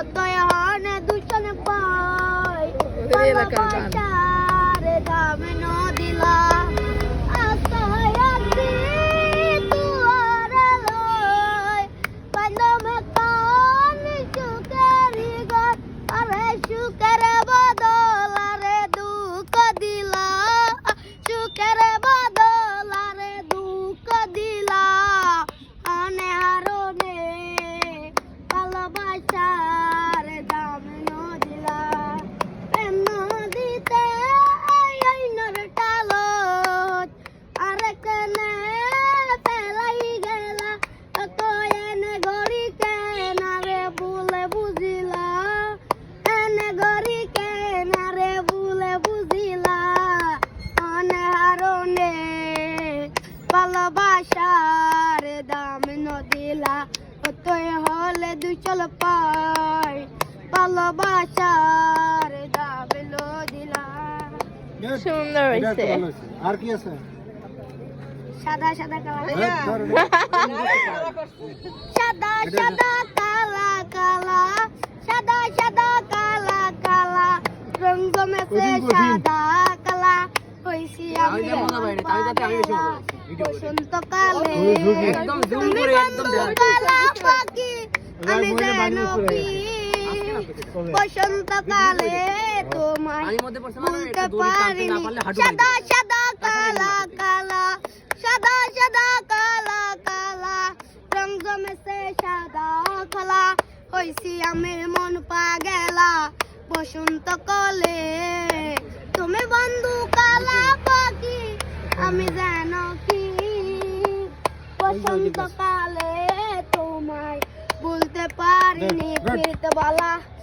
কতই হনে দূষণ পায় ভালোবাসার দাম নদিলা আস্তা হয়াছি তুয়ারে লয় বান্ধমে কান সুখেরি ঘর আরে সুখের বদল আরে দুঃখ দিলা সুখের বদল আরে দুঃখ দিলা আনে হারনে ভালোবাসার দাম নদিলা প্রেম নদীতে এই নরটালত আরেকনে ফেলাই গেলা তো এনে গড়ি কেনারে ভুলে বুঝিলা এনে গড়ি কেনারে ভুলে বুঝিলা আনে হারনে ভালোবাসার দাম নদিলা কতই হলে দুচল পায় ভালোবাসার দাম নদিলা সুন্দর হয়েছে। আর কি আছে? সাদা সাদা কালা সাদা সাদা কালা কালা সাদা সাদা কালা কালা রঙ্গ মেসে সাদা কালা হইছি আমি বসন্তকালে তুমি বসন্তকালা পাখি আমি যেন কি বসন্তকালে তোমায় ভুলতে পারিনি সাদা সাদা কালা কালা সাদা সাদা কালা কালা রং জমেছে সাদা কালা হইছি আমি মন পাগেলা বসন্তকালে তুমি বন্ধু কালা পাখি আমি যেন কি বসন্তকালে